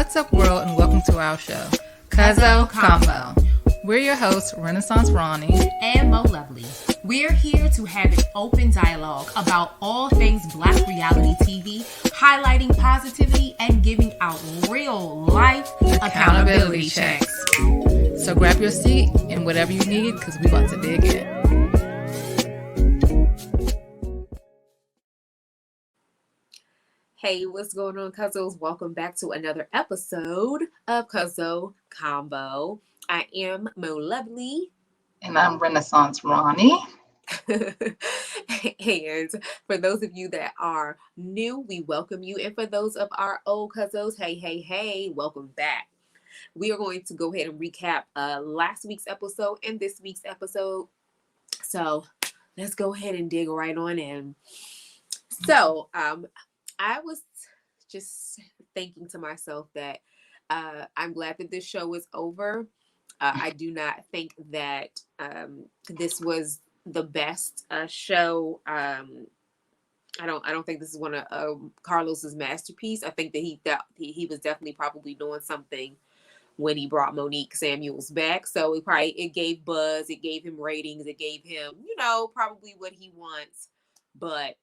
What's up, world, and welcome to our show, Cuzzo Convo. We're your hosts, Renaissance Ronnie and Mo Lovely. We're here to have an open dialogue about all things Black reality TV, highlighting positivity and giving out real life accountability checks. So grab your seat and whatever you need, because we about to dig in. Hey, what's going on, Cuzzos? Welcome back to another episode of Cuzzo Convo. I am Mo Lovely. And I'm Renaissance Ronnie. And for those of you that are new, we welcome you. And for those of our old Cuzzos, hey, welcome back. We are going to go ahead and recap last week's episode and this week's episode. So let's go ahead and dig right on in. So, I was just thinking to myself that I'm glad that this show is over. I do not think that this was the best show. I don't think this is one of Carlos's masterpiece. I think that he was definitely probably doing something when he brought Monique Samuels back. So it gave buzz, it gave him ratings, it gave him, probably what he wants. But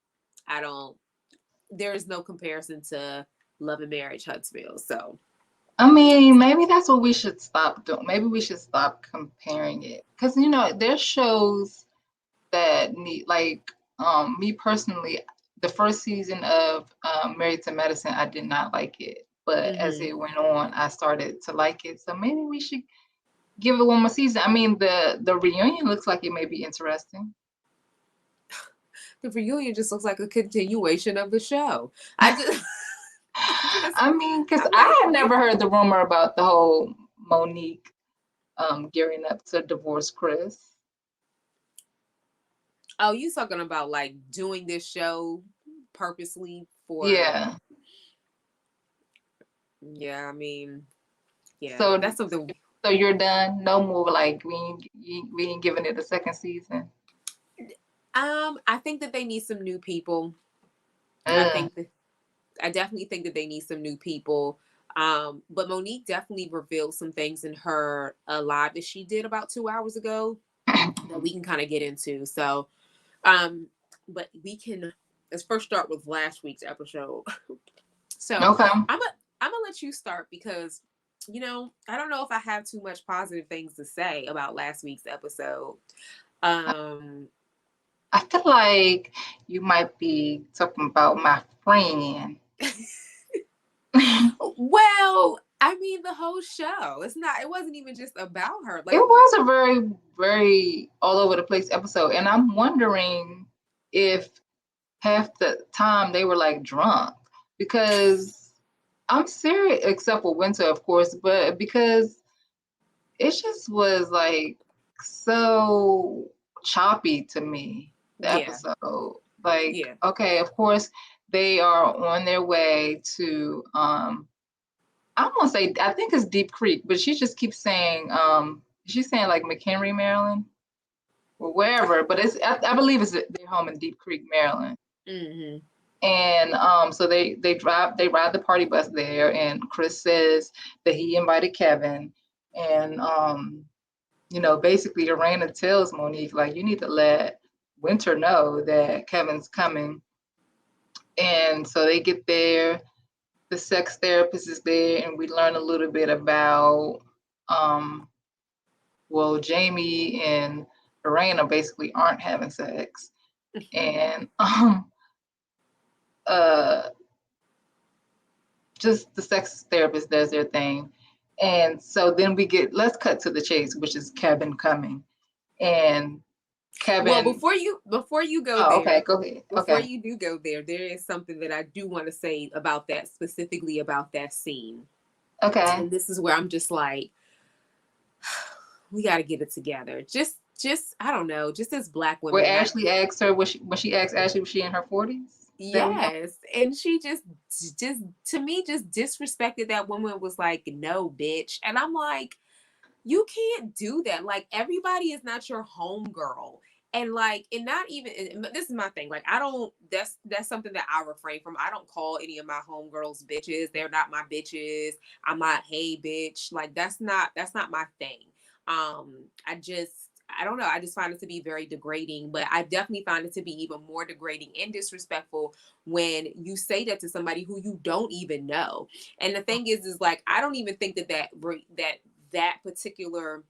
there is no comparison to Love and Marriage Huntsville. So, I mean, maybe that's what we should stop doing. Maybe we should stop comparing it. Because, there's shows that need, like, me personally, the first season of Married to Medicine, I did not like it. But as it went on, I started to like it. So maybe we should give it one more season. I mean, the reunion looks like it may be interesting. The reunion just looks like a continuation of the show. Because I had never heard the rumor about the whole Monique gearing up to divorce Chris. Oh, you talking about like doing this show purposely for? Yeah. Yeah, I mean, yeah. So that's something. So you're done? No more, like we ain't giving it a second season. I think that they need some new people. I definitely think that they need some new people. But Monique definitely revealed some things in her live that she did about 2 hours ago that we can kind of get into. So, but let's first start with last week's episode. So okay. I'm gonna let you start because, I don't know if I have too much positive things to say about last week's episode. I feel like you might be talking about my friend. Well, I mean, the whole show. It wasn't even just about her. Like, it was a very, very all over the place episode. And I'm wondering if half the time they were like drunk, because I'm serious, except for Winter, of course, but because it just was like so choppy to me. The episode, okay, of course they are on their way to I won't say, I think it's Deep Creek, but she just keeps saying she's saying like McHenry, Maryland, or wherever, but I believe it's their home in Deep Creek, Maryland. And so they ride the party bus there, and Chris says that he invited Kevin, and basically Lorena tells Monique, like, you need to let Winter know that Kevin's coming. And so they get there, the sex therapist is there, and we learn a little bit about Jamie and Lorena basically aren't having sex. And just the sex therapist does their thing. And so then let's cut to the chase, which is Kevin coming. And Kevin. Well, before you go there, okay, go ahead. Before you do go there is something that I do want to say about that, specifically about that scene. Okay. And this is where I'm just like, we got to get it together. Just I don't know, just as Black women. Where Ashley asked her, when she asked Ashley, was she in her 40s? Yes, and she just to me just disrespected that woman. Was like, no, bitch, and I'm like, you can't do that. Like, everybody is not your homegirl. And like, and not even, and this is my thing. Like, I don't, that's something that I refrain from. I don't call any of my homegirls bitches. They're not my bitches. I'm not, hey bitch. Like, that's not my thing. I don't know. I just find it to be very degrading, but I definitely find it to be even more degrading and disrespectful when you say that to somebody who you don't even know. And the thing is like, I don't even think that particular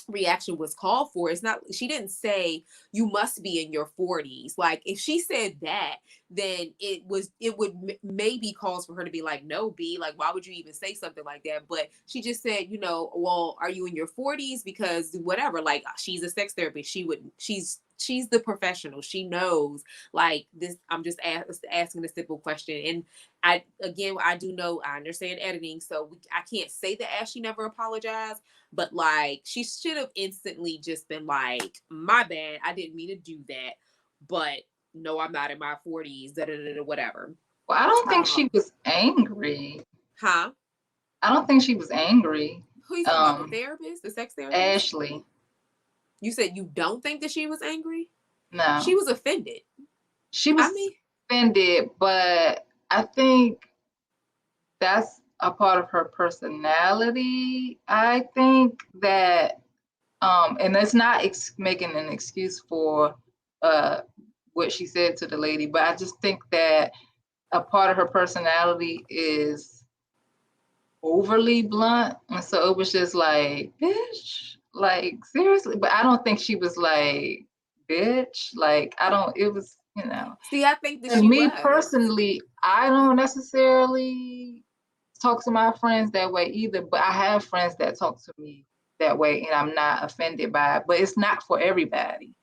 reaction was called for. It's not, she didn't say you must be in your 40s. Like, if she said that, then it would maybe cause for her to be like, no, B, like, why would you even say something like that? But she just said, well, are you in your 40s? Because whatever, like, she's a sex therapist, she's the professional, she knows. Like, this, I'm just asking a simple question. And I do know, I understand editing, so I can't say that Ashley never apologized, but like, she should have instantly just been like, my bad, I didn't mean to do that, but no, I'm not in my 40s, whatever. Well, I don't think she was angry. Huh? I don't think she was angry. Who you talking about? The therapist? The sex therapist? Ashley. You said you don't think that she was angry? No. She was offended. She was offended, but I think that's a part of her personality. I think that, and that's not making an excuse for what she said to the lady, but I just think that a part of her personality is overly blunt. And so it was just like, bitch, like, seriously. But I don't think she was like, bitch. Like, it was, See, I think that and me personally, I don't necessarily talk to my friends that way either, but I have friends that talk to me that way and I'm not offended by it, but it's not for everybody.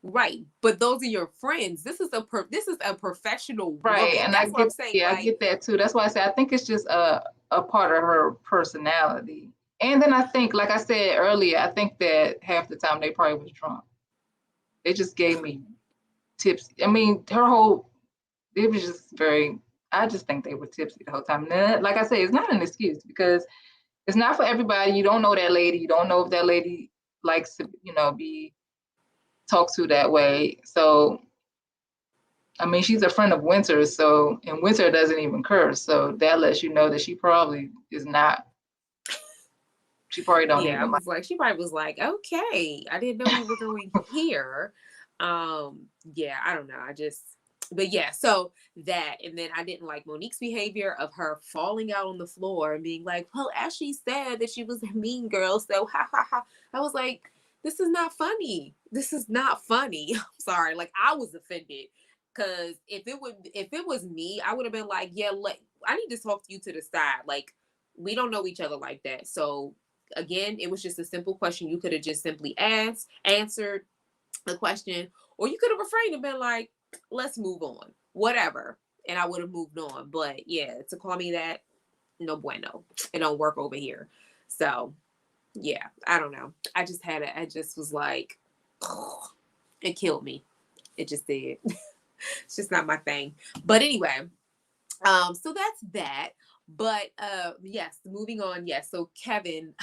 Right, but those are your friends. This is a professional woman. Right, and that's what I'm saying. Yeah, like, I get that too. That's why I say I think it's just a part of her personality. And then I think, like I said earlier, I think that half the time they probably was drunk. They just gave me tips. I mean, it was just I just think they were tipsy the whole time. And like I say, it's not an excuse because it's not for everybody. You don't know that lady. You don't know if that lady likes to, be talked to that way. So, I mean, she's a friend of Winter's, and Winter doesn't even curse. So that lets you know that she probably is not. She probably don't even. Yeah, I was like, she probably was like, okay, I didn't know we were going here. Yeah, I don't know. But yeah, so that, and then I didn't like Monique's behavior of her falling out on the floor and being like, well, Ashley said that she was a mean girl, so ha ha ha. I was like, this is not funny. This is not funny. I'm sorry. Like, I was offended. Cause if it was me, I would have been like, yeah, I need to talk to you to the side. Like, we don't know each other like that. So again, it was just a simple question. You could have just simply answered the question, or you could have refrained and been like, let's move on, whatever. And I would have moved on. But yeah, to call me that, no bueno. It don't work over here. So yeah, I don't know. I just was like, oh, it killed me. It just did. It's just not my thing. But anyway, so that's that. But yes, moving on. Yes, so Kevin,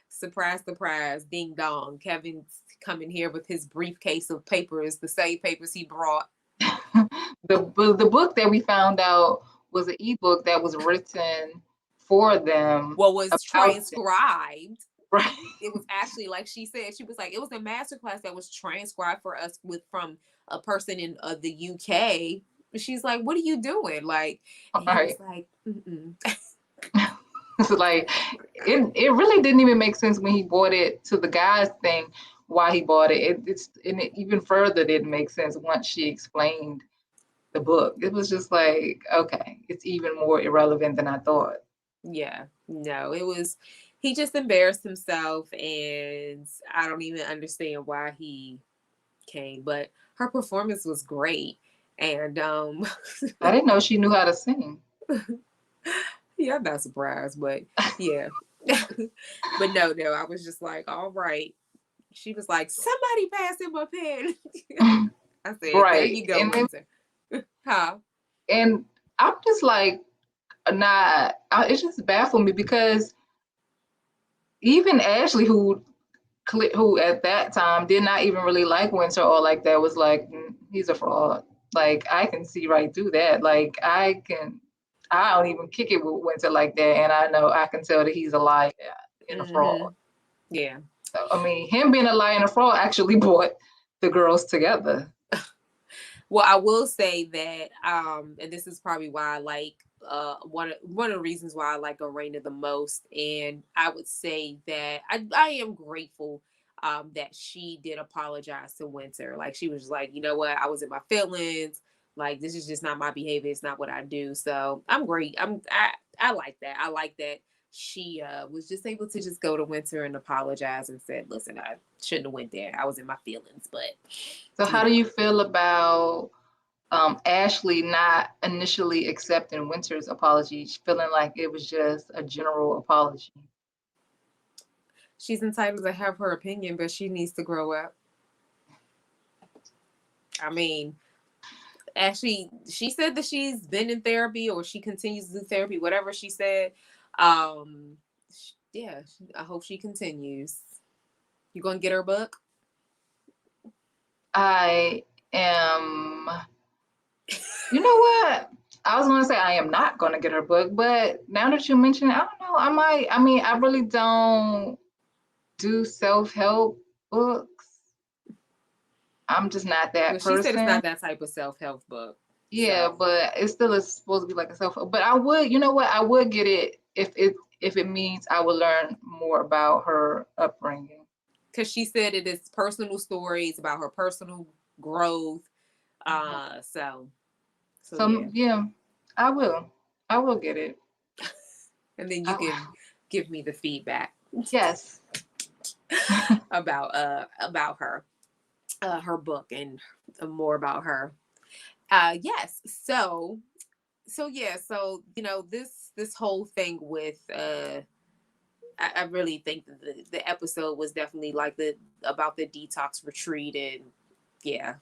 surprise, ding dong. Kevin's coming here with his briefcase of papers, the same papers he brought. The book that we found out was an ebook that was written for them. Well, was transcribed. Right. It was actually, like she said, she was like, it was a masterclass that was transcribed for us from a person in the UK. She's like, what are you doing? Like, and he was like, It's like, it really didn't even make sense when he bought it to the guy's thing, why he bought it. It even further didn't make sense once she explained the book. It was just like, okay, it's even more irrelevant than I thought. Yeah, no, he just embarrassed himself, and I don't even understand why he came, but her performance was great. And I didn't know she knew how to sing. Yeah, I'm not surprised, but yeah. But no, I was just like, all right. She was like, somebody pass him a pen. I said, right. There you go, Winter. Huh? And I'm just like, it just baffled me because even Ashley, who who at that time did not even really like Winter or like that, was like, he's a fraud. Like, I can see right through that. Like, I don't even kick it with Winter like that, and I can tell that he's a liar and a fraud. Yeah. So, I mean, him being a liar and a fraud actually brought the girls together. Well, I will say that, and this is probably why I like one of the reasons why I like Arena the most, and I would say that I am grateful that she did apologize to Winter. Like, she was like, you know what, I was in my feelings. Like, this is just not my behavior. It's not what I do. So I'm great. I like that. I like that she was just able to just go to Winter and apologize and said, listen, I shouldn't have went there. I was in my feelings. But So how do you feel about Ashley not initially accepting Winter's apology, feeling like it was just a general apology? she's entitled to have her opinion, but she needs to grow up. I mean, Ashley, she said that she's been in therapy, or she continues to do therapy, whatever she said. Yeah, I hope she continues. You gonna get her book? I am. You know what? I was going to say I am not going to get her book, but now that you mention it, I don't know. I might. I mean, I really don't do self-help books. I'm just not that person. She said it's not that type of self-help book. Yeah, so. But it still is supposed to be like a self-help. But I would, you know what? I would get it if it means I would learn more about her upbringing. Because she said it is personal stories about her personal growth. So yeah, I will get it. And then you can give me the feedback. Yes. about her book and more about her. Yes. So yeah. So, you know, this whole thing with I really think that the episode was definitely like about the detox retreat, and yeah,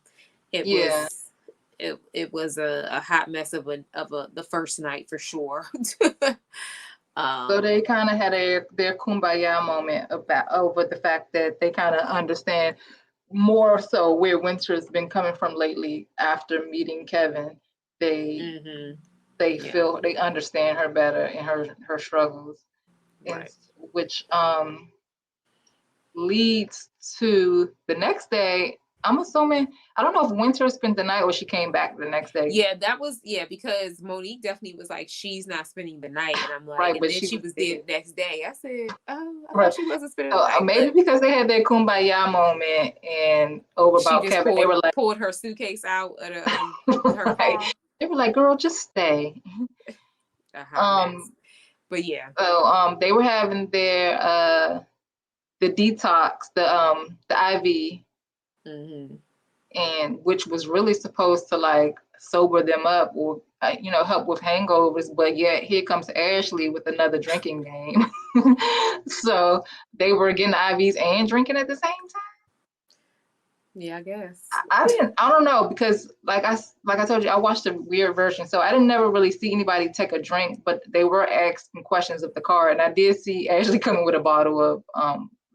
it was a hot mess of the first night for sure. So they kind of had their kumbaya moment over the fact that they kind of understand more so where Winter's been coming from lately after meeting Kevin. They feel they understand her better and her struggles, right. Which leads to the next day. I'm assuming, I don't know if Winter spent the night or she came back the next day. Yeah, because Monique definitely was like, she's not spending the night. And I'm like, right, and then she was there the next day. I said, oh, I thought she wasn't spending the night. Maybe because they had that kumbaya moment and over about Kevin, they were like, pulled her suitcase out of her car. They were like, girl, just stay. But yeah. So they were having their the detox, the IV, and which was really supposed to like sober them up or help with hangovers, but yet here comes Ashley with another drinking game. So they were getting IVs and drinking at the same time. Yeah, I guess. I don't know, because like I told you, I watched the weird version, so I didn't never really see anybody take a drink, but they were asking questions of the car, and I did see Ashley coming with a bottle of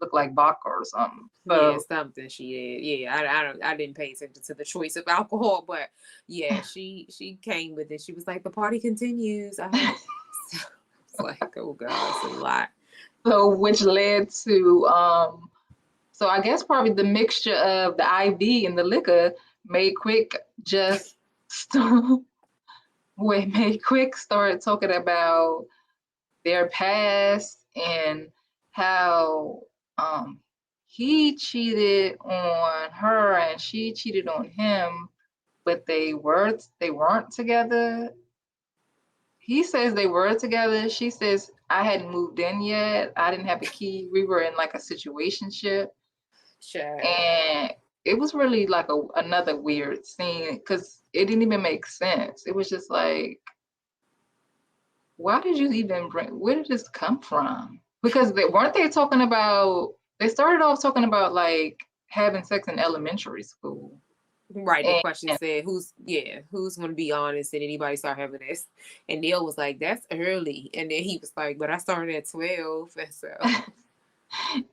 look like vodka or something. So, yeah, something she did. Yeah, I didn't pay attention to the choice of alcohol, but yeah, she came with it. She was like, the party continues. I was like, oh god, it's a lot. So which led to so I guess probably the mixture of the IV and the liquor made Quick start talking about their past and how he cheated on her and she cheated on him, but they weren't together. He says they were together. She says, I hadn't moved in yet. I didn't have a key. We were in like a situationship. Sure. And it was really like another weird scene because it didn't even make sense. It was just like, why did you even where did this come from? Because they started off talking about like having sex in elementary school. Right. The question said, who's going to be honest? Did anybody start having this? And Neil was like, that's early. And then he was like, but I started at 12. And so.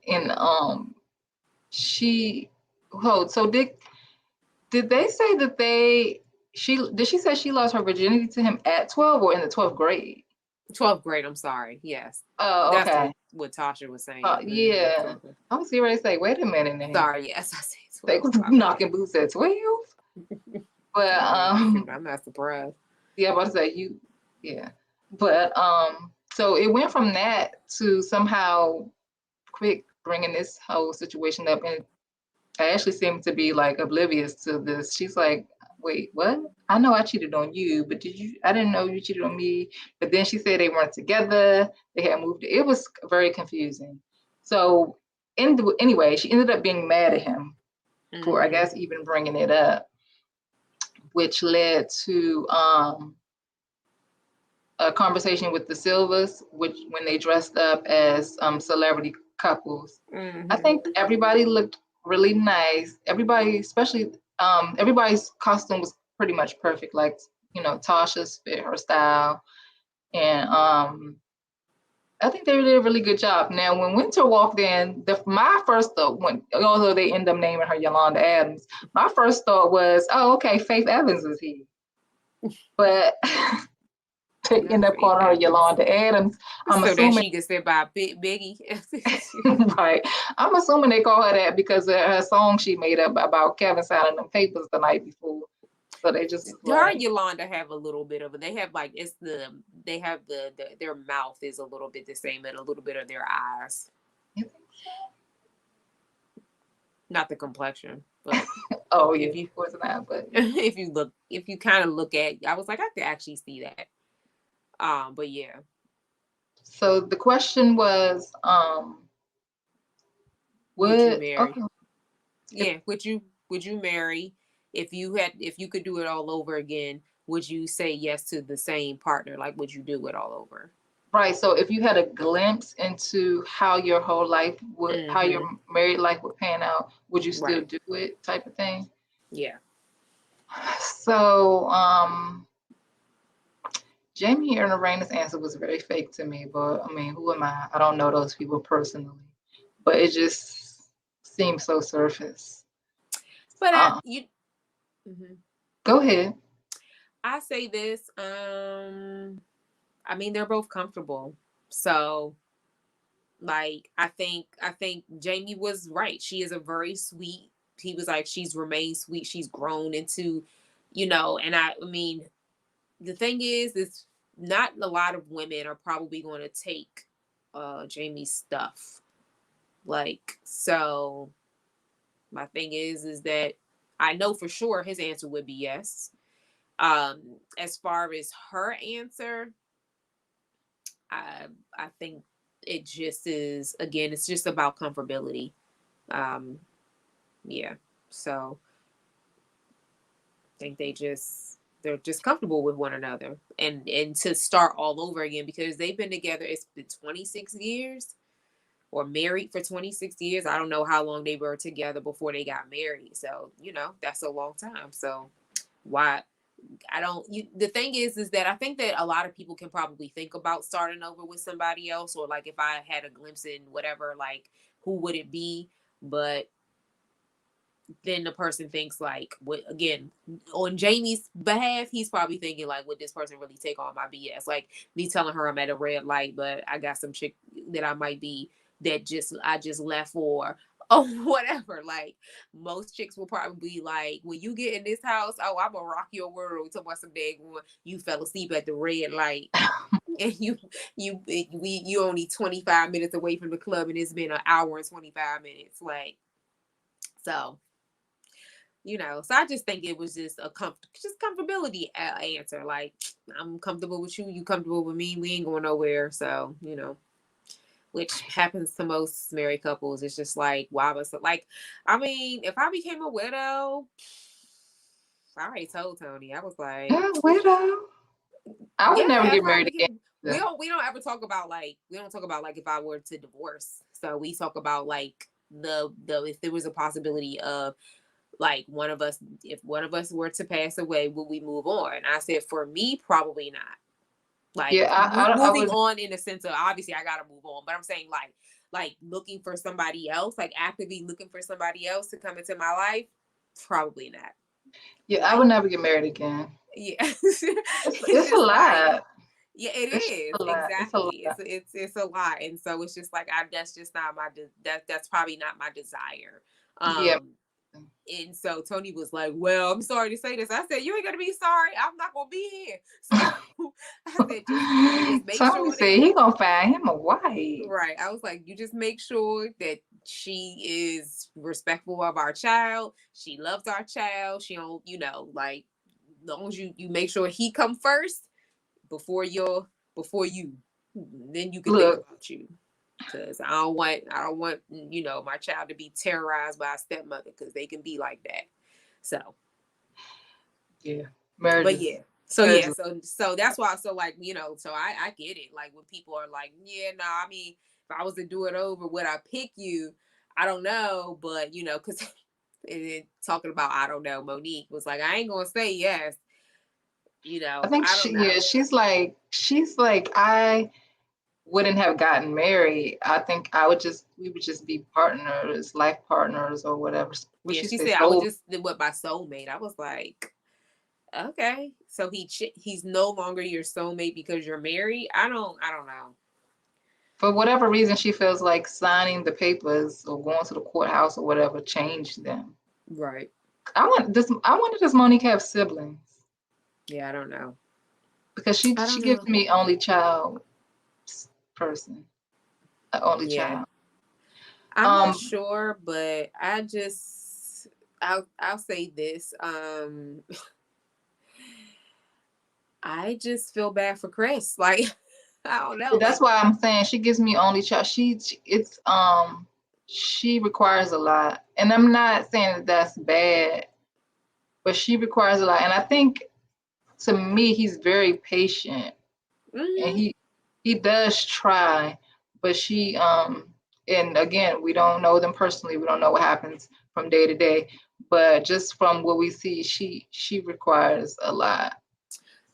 And So did they say that she say she lost her virginity to him at 12 or in the 12th grade? 12th grade, I'm sorry. Yes. Oh, That's okay. what Tasha was saying. Yeah. I was here to say, wait a minute now. Sorry, yes, I said They 12. was knocking boots at 12. But I'm not surprised. Yeah, I was about to say yeah. But so it went from that to somehow quick bringing this whole situation up, and I actually seemed to be like oblivious to this. She's like, wait, what? I know I cheated on you, but I didn't know you cheated on me. But then she said they weren't together. They had moved. It was very confusing. So anyway, she ended up being mad at him for, I guess, even bringing it up, which led to a conversation with the Silvas, which when they dressed up as celebrity couples. I think everybody looked really nice. Everybody, especially everybody's costume was pretty much perfect. Like, Tasha's fit her style, and I think they did a really good job. Now, when Winter walked in, my first thought, although they end up naming her Yolanda Adams, my first thought was, oh, okay, Faith Evans is here. But they end up calling her Yolanda Adams. I'm assuming that she gets there by Biggie. Right. I'm assuming they call her that because of her song she made up about Kevin signing them papers the night before. So they just her and Yolanda have a little bit of it. They have like their mouth is a little bit the same and a little bit of their eyes. You think so? Not the complexion, but oh yeah, of course not. But if you kind of look at, I was like, I could actually see that. But yeah. So the question was, would you marry? Okay. Yeah, would you marry if you could do it all over again? Would you say yes to the same partner? Like, would you do it all over? Right. So if you had a glimpse into how your whole life would, how your married life would pan out, would you still do it, type of thing? Yeah. So, Jamie and Lorena's answer was very fake to me, but I mean, who am I? I don't know those people personally, but it just seems so surface. But go ahead. I say this. I mean, they're both comfortable, so like I think Jamie was right. She is a very sweet. He was like, she's remained sweet. She's grown into, and I mean, the thing is not a lot of women are probably going to take Jamie's stuff. Like, so my thing is that I know for sure his answer would be yes. As far as her answer, I think it just is, again, it's just about comfortability. Yeah. So I think they're just comfortable with one another, and to start all over again, because they've been together, it's been 26 years or married for 26 years. I don't know how long they were together before they got married. So, that's a long time. So why the thing is that I think that a lot of people can probably think about starting over with somebody else, or like if I had a glimpse in whatever, like who would it be? But then the person thinks like, again, on Jamie's behalf, he's probably thinking like, would this person really take on my BS? Like me telling her I'm at a red light, but I got some chick that I might be that I just left for, or whatever. Like most chicks will probably be like, when you get in this house, oh, I'm gonna rock your world. Talk about some big one. You fell asleep at the red light, and you only 25 minutes away from the club, and it's been an hour and 25 minutes. Like, so. So I just think it was just just comfortability answer. Like, I'm comfortable with you, you comfortable with me, we ain't going nowhere. So, which happens to most married couples. It's just like, why was it like, I mean, if I became a widow, I already told Tony, I was like, widow. I would never get married again. We don't ever talk about like, if I were to divorce. So we talk about like the if there was a possibility of like if one of us were to pass away, would we move on? And I said, for me, probably not. Like, moving on in the sense of, obviously I gotta move on, but I'm saying like like looking for somebody else, like actively looking for somebody else to come into my life, probably not. Yeah, I Like, would never get married again. yeah, It's a just like, lot. yeah, it It's just is a lot. It's a lot. exactly. It's a lot, and so it's just like that's just not that's probably not my desire. Yeah. And so Tony was like, "Well, I'm sorry to say this." I said, "You ain't gonna be sorry. I'm not gonna be here." So I said, "Just make Tommy sure said that." he gonna find him a wife. Right. I was like, "You just make sure that she is respectful of our child. She loves our child. She don't, like, as long as you make sure he come first before you, then you can think Look, about you." Because I don't want my child to be terrorized by a stepmother, because they can be like that. So, yeah, but marriages. yeah. So Marriage yeah, is so that's why. So like, so I get it. Like when people are like, yeah, no, I mean, if I was to do it over, would I pick you? I don't know, but because talking about, I don't know, Monique was like, I ain't gonna say yes. I think I don't know. she's like I wouldn't have gotten married. I think we would just be partners, life partners or whatever. What Yeah, she she say? said I was So just with my soulmate. I was like, okay, so he's no longer your soulmate because you're married. I don't know. for whatever reason she feels like signing the papers or going to the courthouse or whatever changed them. Right. I wonder does Monique have siblings? Yeah, I don't know. Because she I don't she gives know. me only child person. Only Yeah. child. I'm not Um sure, but I'll say this. I just feel bad for Chris. Like, I don't know. that's Like, why I'm saying she gives me only child. She requires a lot. And I'm not saying that that's bad, but she requires a lot. And I think to me he's very patient and mhm. he does try, but and again, we don't know them personally. We don't know what happens from day to day, but just from what we see, she requires a lot.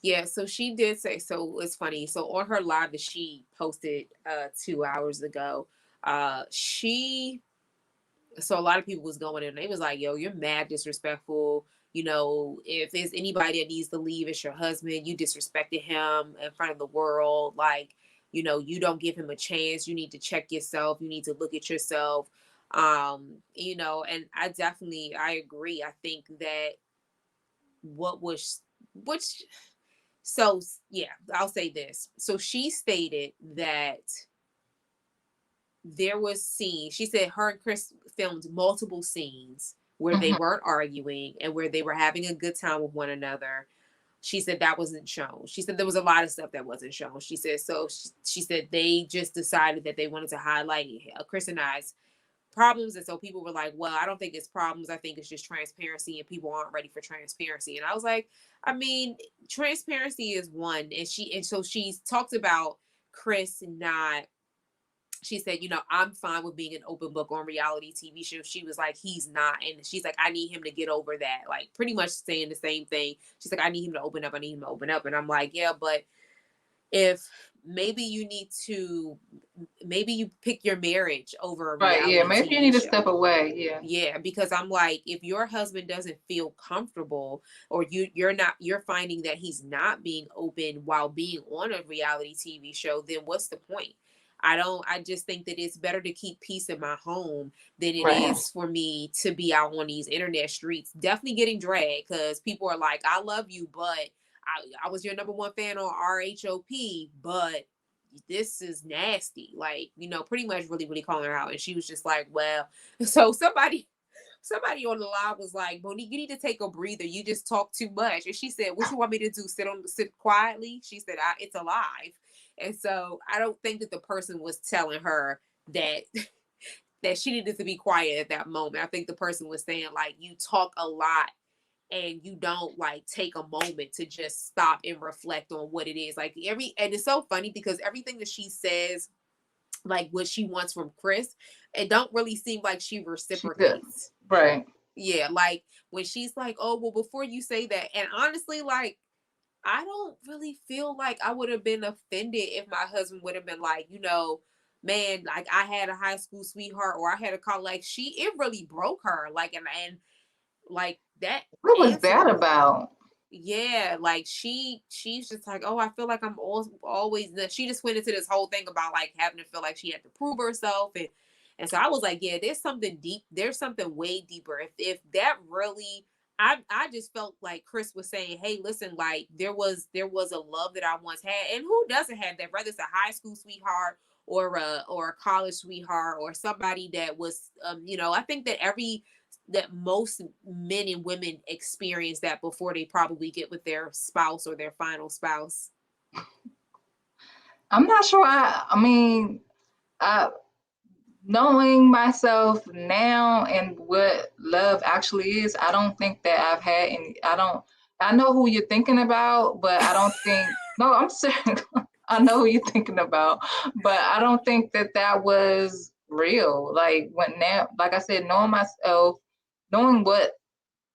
Yeah, so she did say, so it's funny. So on her live that she posted 2 hours ago, she so a lot of people was going in and they was like, yo, you're mad disrespectful. If there's anybody that needs to leave, it's your husband. You disrespected him in front of the world. Like, you don't give him a chance. You need to check yourself. You need to look at yourself. And I agree. I think that what was which so yeah, I'll say this. So she stated that there was scenes. She said her and Chris filmed multiple scenes where they Mhm. weren't arguing and where they were having a good time with one another. She said that wasn't shown. She said there was a lot of stuff that wasn't shown. She said so. She said they just decided that they wanted to highlight Chris and I's problems, and so people were like, well, I don't think it's problems, I think it's just transparency, and people aren't ready for transparency. And I was like, I mean, transparency is one. And so she's talked about Chris not, she said, I'm fine with being an open book on reality TV shows. She was like, he's not. And she's like, I need him to get over that. Like, pretty much saying the same thing. She's like, I need him to open up. I need him to open up. And I'm like, yeah, but if maybe you pick your marriage over a Right, yeah. reality Maybe you TV need to step show. away. Yeah. Yeah, because I'm like, if your husband doesn't feel comfortable, or you're finding that he's not being open while being on a reality TV show, then what's the point? I just think that it's better to keep peace in my home than it Right. is for me to be out on these internet streets, definitely getting dragged, because people are like, I love you, but I was your number one fan on RHOP, but this is nasty. Like, pretty much really, really calling her out. And she was just like, well, so somebody on the live was like, Monique, you need to take a breather. You just talk too much. And she said, what you want me to do? Sit quietly? She said, it's alive. And so I don't think that the person was telling her that that she needed to be quiet at that moment. I think the person was saying, like, you talk a lot and you don't like take a moment to just stop and reflect on what it is. And it's so funny because everything that she says, like what she wants from Chris, it don't really seem like she She did. reciprocates. Right. Yeah, like when she's like, oh, well, before you say that. And honestly, like, I don't really feel like I would have been offended if my husband would have been like, man, like I had a high school sweetheart or I had a college, like it really broke her. Like, and like that What was answer, that about? yeah, like she's just like, oh, I feel like I'm always that. She just went into this whole thing about like having to feel like she had to prove herself, and so I was like, yeah, there's something deep, there's something way deeper. If that really, I just felt like Chris was saying, hey, listen, like there was a love that I once had, and who doesn't have that, whether it's a high school sweetheart or a college sweetheart or somebody that was, I think that most men and women experience that before they probably get with their spouse or their final spouse. I'm not sure. I mean, knowing myself now and what love actually is, I don't think that I've had any. I know who you're thinking about, but I don't think. No, I'm serious. I know who you're thinking about, but I don't think that was real. Like like I said, knowing myself, knowing what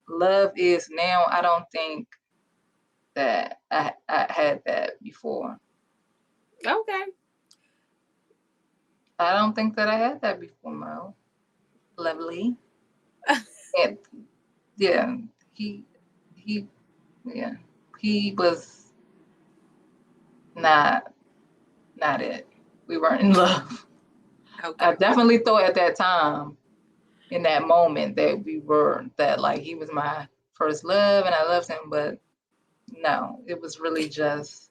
love is now, I don't think that I had that before. Okay. I don't think that I had that before, Mo. Lovely. And yeah, he yeah, he was not it. We weren't in love. Okay. I definitely thought at that time, in that moment, that like he was my first love and I loved him, but no, it was really just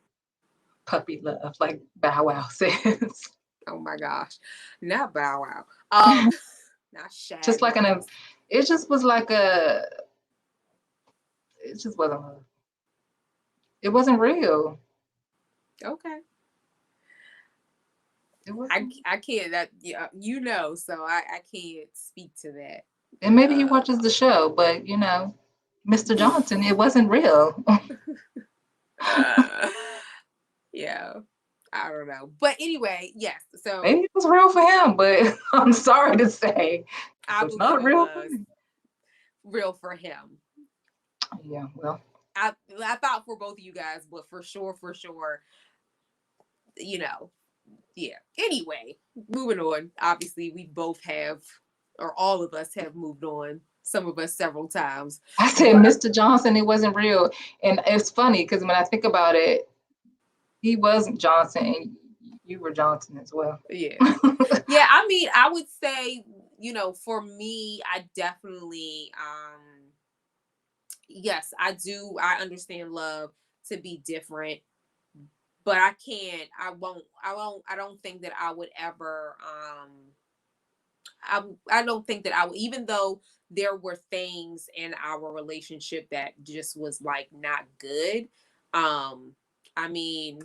puppy love, like Bow Wow says. Oh my gosh. Not Bow Wow. Not Shad. Just like it just was like it just wasn't love. It wasn't real. Okay. It wasn't. I can't, so I can't speak to that. And maybe he watches the show, but Mr. Johnson, it wasn't real. Yeah. I don't know. But anyway, yes. So Maybe it was real for him, but I'm sorry to say, I it's believe not it real was for me. real for him. Yeah, well. I thought for both of you guys, but for sure, yeah. Anyway, moving on. Obviously, we both have, or all of us have moved on. Some of us several times. I said, Mr. Johnson, it wasn't real. And it's funny because when I think about it, he wasn't Johnson and you were Johnson as well. Yeah. Yeah, I mean, I would say, for me, I definitely, yes, I do. I understand love to be different, but I don't think that I would ever, I don't think that I would, even though there were things in our relationship that just was like not good. I mean,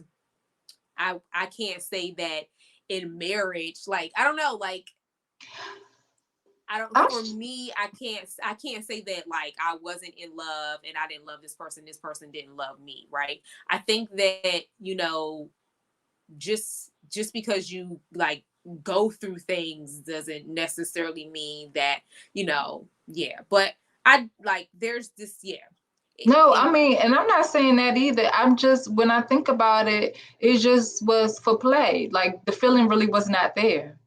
I can't say that in marriage, like, I don't know, like, I don't, for me, I can't say that like I wasn't in love and I didn't love this person didn't love me, right? I think that, just because you like go through things doesn't necessarily mean that, yeah. But I like there's this, yeah. No, I mean, and I'm not saying that either. I'm just, when I think about it, it just was for play. Like the feeling really was not there.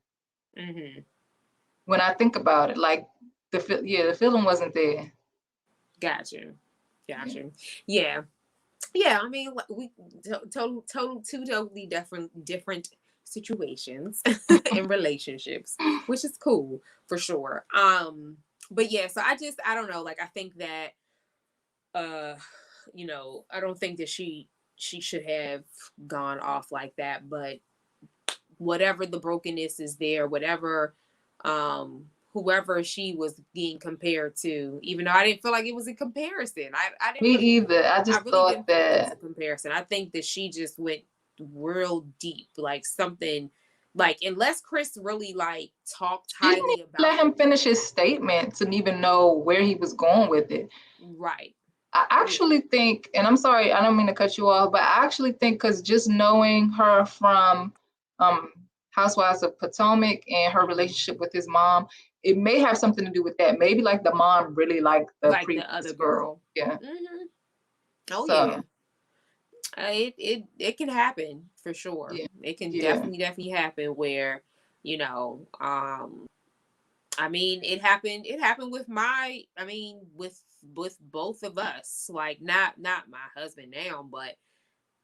Mm-hmm. When I think about it, like the feeling wasn't there. Gotcha. Yeah. I mean, we two totally different situations in relationships, which is cool for sure. But yeah, so I don't know. Like, I think that, I don't think that she should have gone off like that. But whatever the brokenness is there, whatever, whoever she was being compared to, even though I didn't feel like it was a comparison. I didn't. Me either. I just really thought didn't feel like it was that a comparison. I think that she just went real deep, like something, like, unless Chris really like talked she didn't highly even about let him finish his statement to even know where he was going with it. right. I actually think, and I'm sorry, I don't mean to cut you off, but I actually think because just knowing her from Housewives of Potomac and her relationship with his mom, it may have something to do with that. Maybe like the mom really liked the like the previous other girl. Yeah. Mm-hmm. Oh So, yeah. It can happen for sure. Yeah. It can Yeah. definitely happen where you know, I mean, it happened with with both of us. Like not my husband now, but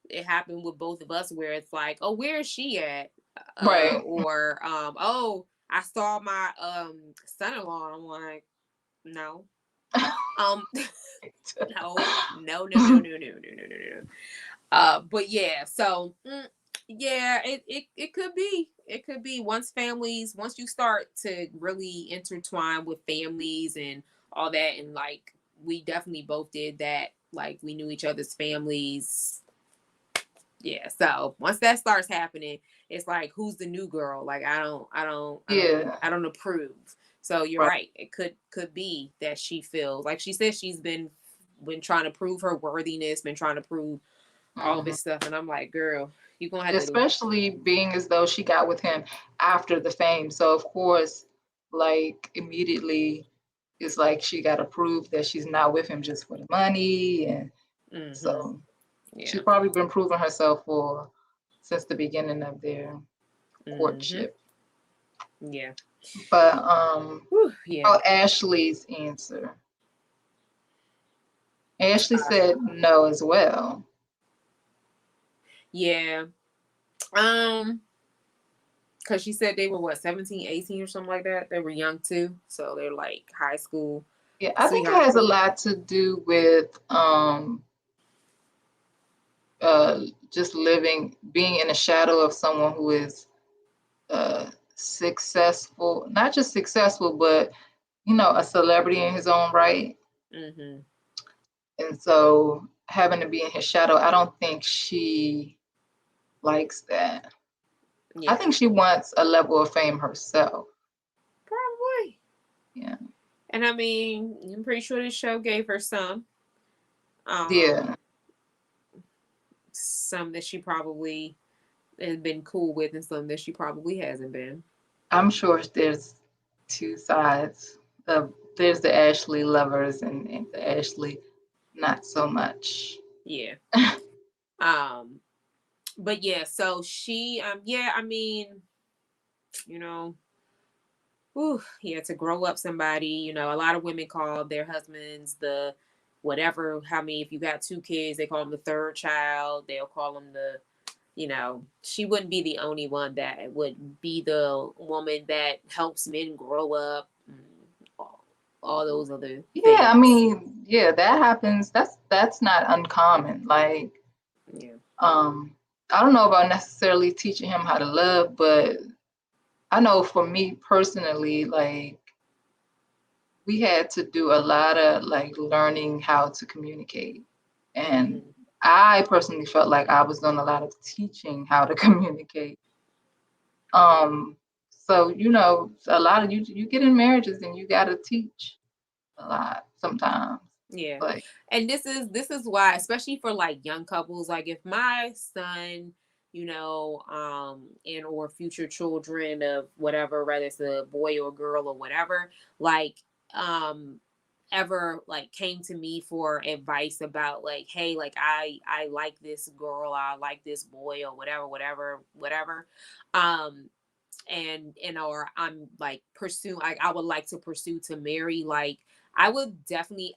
it happened with both of us where it's like, oh, where is she at? Right. Or oh, I saw my son-in-law. I'm like, no. Um no. But yeah, so yeah, it could be. It could be once you start to really intertwine with families and all that, and like we definitely both did that. Like we knew each other's families. Yeah, so once that starts happening, it's like who's the new girl? Like Yeah. I don't approve. So you're Right. right. It could be that she feels like she says she's been trying to prove her worthiness, been trying to prove all Mhm. this stuff, and I'm like, girl, you gonna have to. Especially being as though she got with him after the fame. So of course, like immediately it's like she got to prove that she's not with him just for the money. And Mm-hmm. so she's Yeah. probably been proving herself for since the beginning of their Mm-hmm. courtship. Yeah. But Whew, yeah. oh, Ashley's answer. Ashley said no as well. Yeah. Because she said they were what, 17, 18 or something like that. They were young too, so they're like high school Yeah, I think it sweethearts. has a lot to do with just being in the shadow of someone who is successful, not just successful, but a celebrity in his own right. Mm-hmm. And so having to be in his shadow, I don't think she likes that. I Yeah. think she wants a level of fame herself. Probably. Yeah. And I mean, I'm pretty sure this show gave her Yeah. some that she probably has been cool with, and some that she probably hasn't been. I'm sure there's two sides of there's the Ashley lovers and the Ashley not so much. Yeah. Um. But yeah, so she yeah, I mean, you know, whew, yeah, to grow up somebody, a lot of women call their husbands the whatever, how many, if you got two kids, they call them the third child, they'll call them the, she wouldn't be the only one that would be the woman that helps men grow up, all those other Yeah, I things. mean, yeah, that happens. That's not uncommon. Like, Yeah. I don't know about necessarily teaching him how to love, but I know for me personally, like we had to do a lot of like learning how to communicate. And Mm-hmm. I personally felt like I was doing a lot of teaching how to communicate. Um, so a lot of you get in marriages and you gotta teach a lot sometimes. Yeah. But And this is why, especially for like young couples, like if my son, and or future children of whatever, whether it's a boy or girl or whatever, like um ever like came to me for advice about like, hey, like I like this girl, I like this boy or whatever, um and or I'm like pursue, like I would like to pursue to marry, like I would definitely,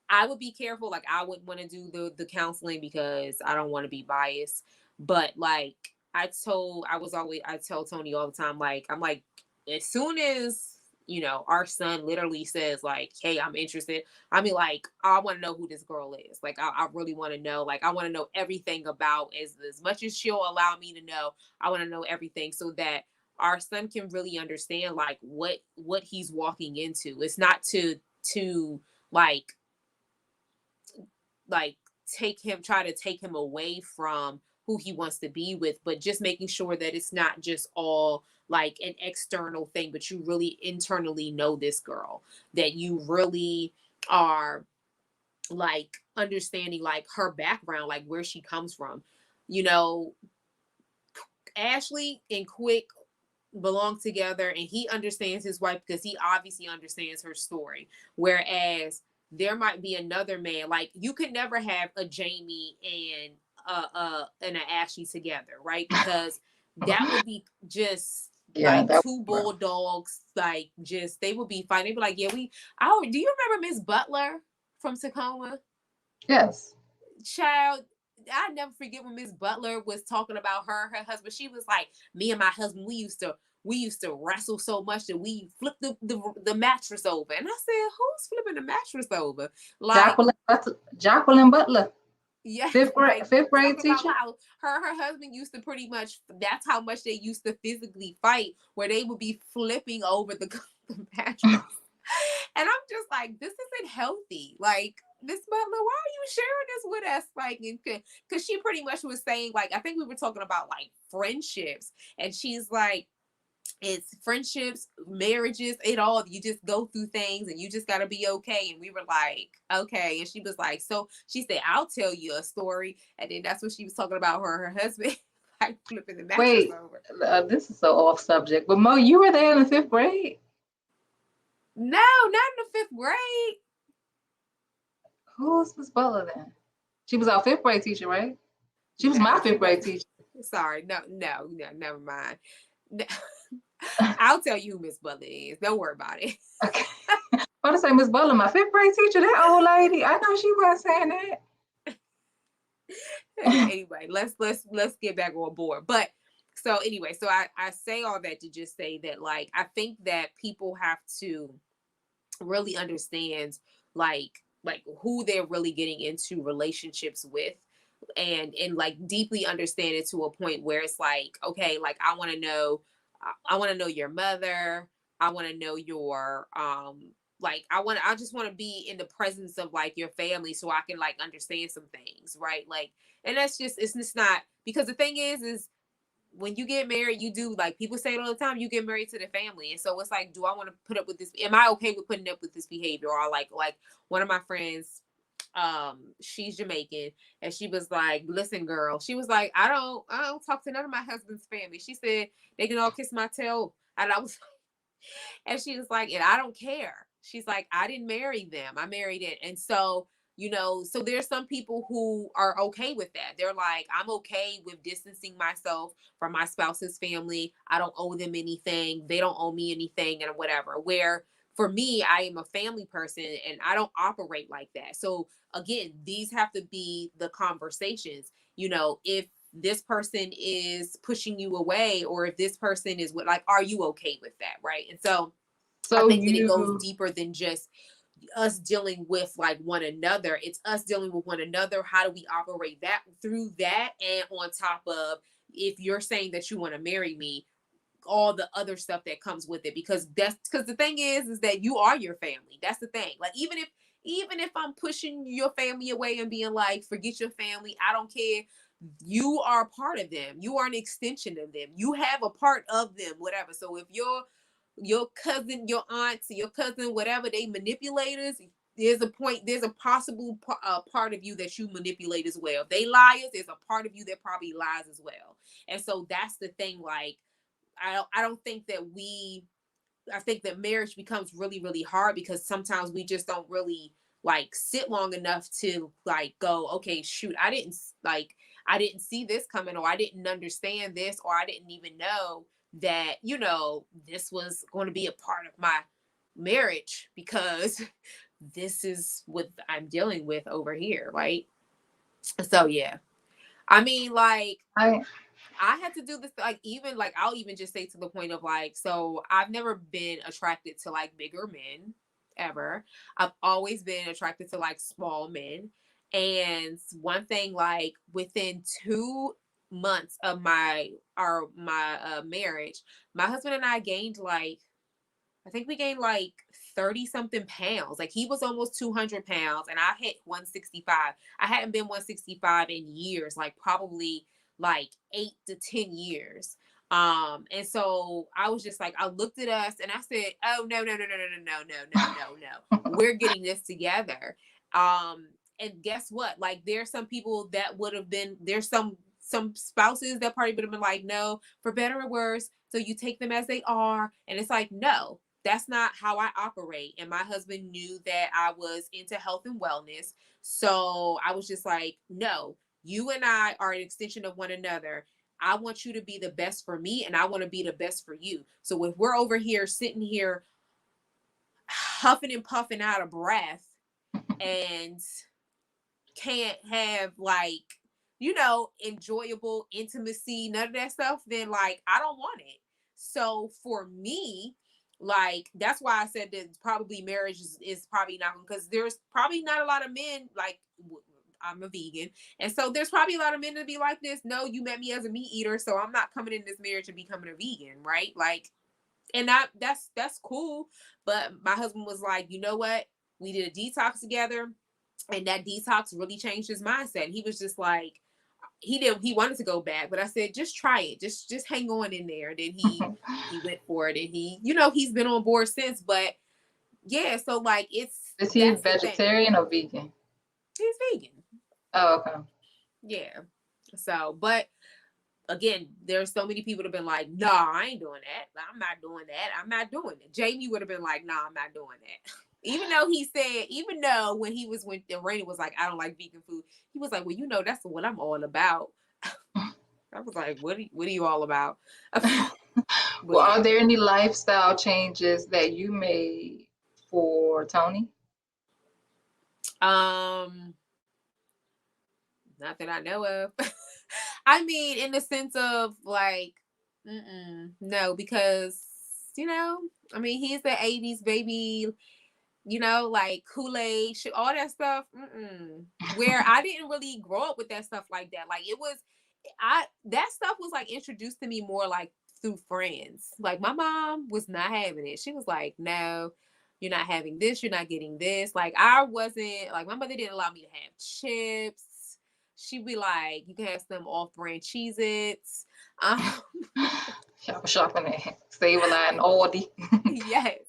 I would be careful. Like I wouldn't want to do the counseling because I don't want to be biased. But like I tell Tony all the time, like I'm like, as soon as our son literally says like, hey, I'm interested, I mean, like I want to know who this girl is. Like I really want to know. Like I want to know everything about, as much as she'll allow me to know. I want to know everything so that our son can really understand like what he's walking into. It's not to like like try to take him away from who he wants to be with, but just making sure that it's not just all like an external thing, but you really internally know this girl, that you really are like understanding like her background, like where she comes from. you know Ashley and Quick belong together, and he understands his wife because he obviously understands her story, whereas there might be another man, like you could never have a Jamie and an Ashley together, right? Because that would be just Yeah, like that two was rough. bulldogs, like just they would be fighting. They'd be like, yeah, do you remember Miss Butler from Tacoma? Yes. Child, I never forget when Miss Butler was talking about her husband. She was like, me and my husband, we used to wrestle so much that we flipped the mattress over. And I said, who's flipping the mattress over? Like, Jacqueline Butler, yeah, fifth grade, like fifth grade talking about teacher. how her husband used to pretty much, that's how much they used to physically fight, where they would be flipping over the mattress. And I'm just like, this isn't healthy. Like, Miss Butler, why are you sharing this with us? Like, because she pretty much was saying, like, I think we were talking about like friendships, and she's like, it's friendships, marriages, it all, you just go through things and you just got to be okay. And we were like, okay. And she was like, so she said, I'll tell you a story. And then that's what she was talking about, her husband like flipping the mattress Wait, over. this is so off subject, but Mo, you were there in the fifth grade? No, not in the fifth grade. Who's Miss Butler then? She was our fifth grade teacher, right? She was my No, she fifth grade wasn't. teacher. Sorry, no, never mind. No. I'll tell you who Miss Butler is. Don't worry about it. Okay. I was say Miss Butler, my fifth grade teacher, that old lady. I know she wasn't saying that. Anyway, let's get back on board. But so anyway, so I say all that to just say that, like, I think that people have to really understand like who they're really getting into relationships with, and like deeply understand it to a point where it's like, okay, like I want to know your mother. I want to know your like I just want to be in the presence of like your family so I can like understand some things, right? Like, and that's just, it's just not, because the thing is when you get married, you do, like people say it all the time, you get married to the family. And so it's like, do I want to put up with this? Am I okay with putting up with this behavior? Or like one of my friends, she's Jamaican, and she was like, listen, girl, she was like, I don't talk to none of my husband's family. She said they can all kiss my tail. And I was and she was like, and I don't care. She's like, I didn't marry them. I married it. And so, so there's some people who are okay with that. They're like, I'm okay with distancing myself from my spouse's family. I don't owe them anything. They don't owe me anything and whatever. Where for me, I am a family person and I don't operate like that. So again, these have to be the conversations. If this person is pushing you away, or if this person is like, are you okay with that? Right. And so I So think that it goes you, deeper than just us dealing with like one another. It's us dealing with one another. How do we operate that through that? And on top of, if you're saying that you want to marry me, all the other stuff that comes with it, because the thing is that you are your family. That's the thing. Like, even if I'm pushing your family away and being like, forget your family, I don't care, you are a part of them. You are an extension of them. You have a part of them, whatever. So if your cousin, your aunts, your cousin, whatever, they manipulators, there's a possible part of you that you manipulate as well. If they liars, there's a part of you that probably lies as well. And so that's the thing. Like, I don't think that I think that marriage becomes really, really hard because sometimes we just don't really like sit long enough to like go, okay, shoot, I didn't see this coming, or I didn't understand this, or I didn't even know that, this was going to be a part of my marriage, because this is what I'm dealing with over here, right? So yeah. I mean, like, I I had to do this, like, even like, I'll even just say to the point of like, so I've never been attracted to like bigger men ever. I've always been attracted to like small men. And one thing, like within 2 months of my marriage, my husband and I gained like, I think we gained like 30 something pounds. Like, he was almost 200 pounds and I hit 165. I hadn't been 165 in years, like probably like 8 to 10 years. And so I was just like, I looked at us and I said, oh, no, no, no, no, no, no, no, no, no, no, no. We're getting this together. And guess what? Like, there's some people that would have been, there's some spouses that probably would have been like, no, for better or worse. So you take them as they are. And it's like, no, that's not how I operate. And my husband knew that I was into health and wellness. So I was just like, no, you and I are an extension of one another. I want you to be the best for me, and I want to be the best for you. So if we're over here sitting here huffing and puffing out of breath and can't have like, enjoyable intimacy, none of that stuff, then like I don't want it. So for me, like that's why I said that probably marriage is probably not, because there's probably not a lot of men like, I'm a vegan, and so there's probably a lot of men to be like this. No, you met me as a meat eater, so I'm not coming in this marriage and becoming a vegan, right? Like, and that's cool. But my husband was like, you know what? We did a detox together, and that detox really changed his mindset. He was just like, he wanted to go back, but I said, just try it, just hang on in there. Then he went for it, and he's been on board since. But yeah, so like is he vegetarian or vegan? He's vegan. Oh, okay. Yeah. So, but again, there's so many people that have been like, nah, I ain't doing that. I'm not doing that. I'm not doing it. Jamie would have been like, nah, I'm not doing that. Even though when Rainy was like, I don't like vegan food, he was like, well, that's what I'm all about. I was like, what are you all about? Well, are there any lifestyle changes that you made for Tony? Not that I know of. I mean, in the sense of like, no, because I mean, he's the '80s baby, like Kool-Aid, all that stuff. Where I didn't really grow up with that stuff like that. Like that stuff was like introduced to me more like through friends. Like my mom was not having it. She was like, no, you're not having this. You're not getting this. Like I wasn't, like my mother didn't allow me to have chips. She'd be like, you can have some off-brand Cheez-Its. Shopping at Save-A-Lot and Aldi. Yes.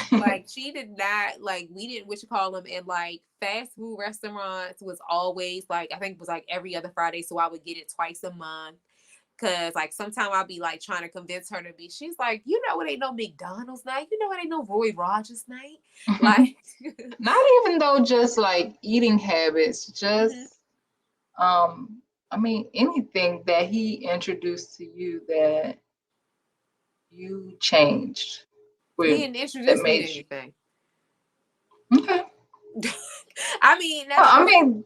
Like she did not, like we didn't, what you call them, and like fast food restaurants was always like, I think it was like every other Friday. So I would get it twice a month. Cause like sometimes I'll be like trying to convince her she's like, it ain't no McDonald's night. It ain't no Roy Rogers night. Like not even though just like eating habits, just I mean anything that he introduced to you that you changed. He didn't introduce me to anything. Okay. I mean,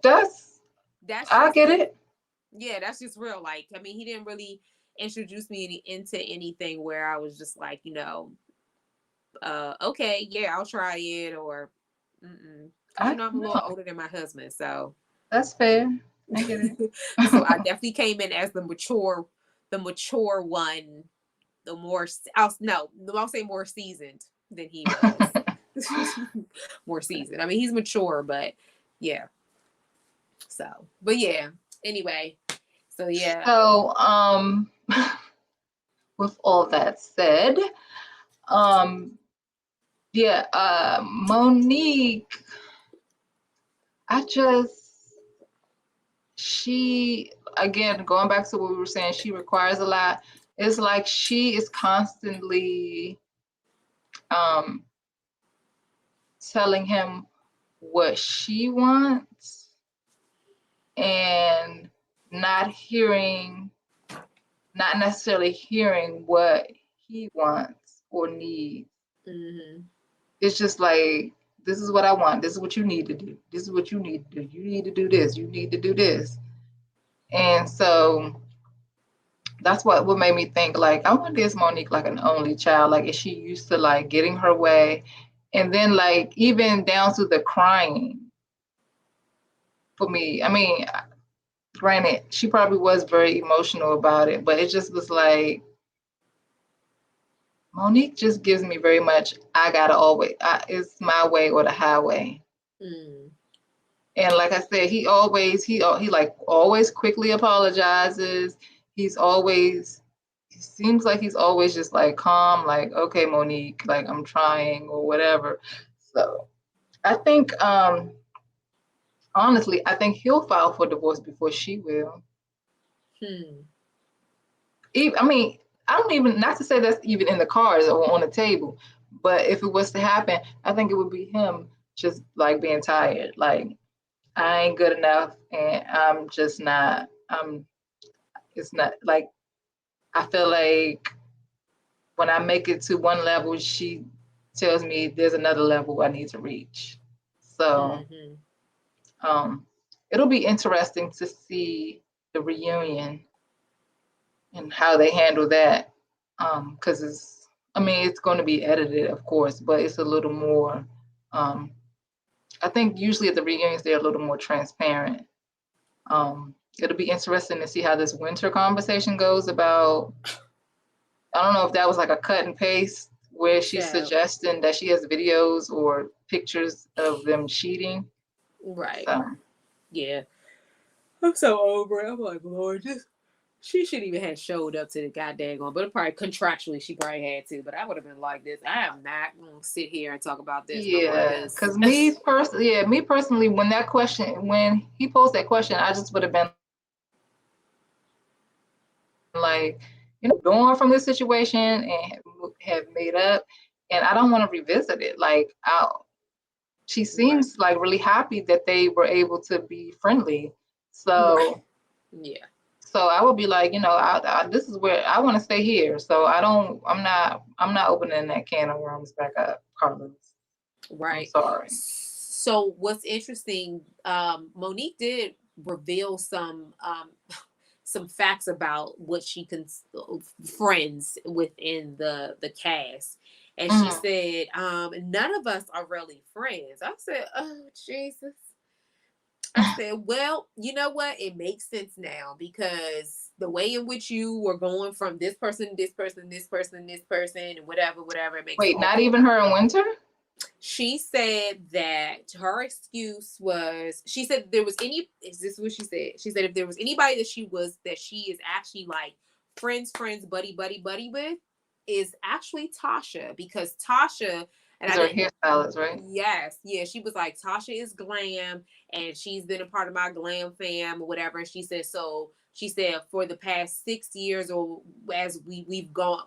that's I get it. Yeah, that's just real. Like, I mean, he didn't really introduce me into anything where I was just like, okay, yeah, I'll try it, or I'm a little older than my husband, so that's fair. I get it. So I definitely came in as the mature one, I'll say more seasoned than he was. More seasoned. I mean, he's mature, but yeah. So, but yeah. Anyway, so yeah. So, with all that said, Monique, she, again, going back to what we were saying, she requires a lot. It's like she is constantly telling him what she wants and not necessarily hearing what he wants or needs. It's just like, this is what I want. This is what you need to do. This is what you need to do. You need to do this. You need to do this. And so that's what made me think, like, I wonder, is Monique like an only child? Like, is she used to like getting her way? And then like even down to the crying for me. I mean, granted, she probably was very emotional about it, but it just was like, Monique just gives me very much, I gotta always, it's my way or the highway. And like I said, he like always quickly apologizes. He seems like he's always just like calm, like, okay, Monique, like I'm trying or whatever. So I think, honestly, I think he'll file for divorce before she will. I mean, I don't even, not to say that's even in the cards or on the table, but if it was to happen, I think it would be him just like being tired. Like, I ain't good enough and I'm just not, it's not like, I feel like when I make it to one level, she tells me there's another level I need to reach. So it'll be interesting to see the reunion and how they handle that. Because it's going to be edited, of course, but it's a little more, I think usually at the reunions, they're a little more transparent. It'll be interesting to see how this winter conversation goes about, I don't know if that was like a cut and paste where she's suggesting that she has videos or pictures of them cheating. Right. So. Yeah. I'm so over it. I'm like, Lord, she shouldn't even have showed up to the goddamn one, but probably contractually she probably had to. But I would have been like this. I am not gonna sit here and talk about this. Yeah, because me personally, when he posed that question, I just would have been like, going from this situation and have made up, and I don't want to revisit it. Like, she seems like really happy that they were able to be friendly. So yeah. So I would be like, this is where I want to stay here. So I'm not opening that can of worms back up, Carlos. Right. I'm sorry. So what's interesting, Monique did reveal some facts about what she friends within the cast. And she said, none of us are really friends. I said, oh, Jesus. I said, well, you know what? It makes sense now because the way in which you were going from this person, this person, this person, this person, and whatever, it makes Wait, not even her in winter? She said that her excuse was, she said there was is this what she said? She said if there was anybody that she is actually like friends, buddy with, is actually Tasha, because Tasha, and her hairstylist, right? Yes, yeah. She was like, Tasha is glam, and she's been a part of my glam fam or whatever. And she said, for the past 6 years, or as we've grown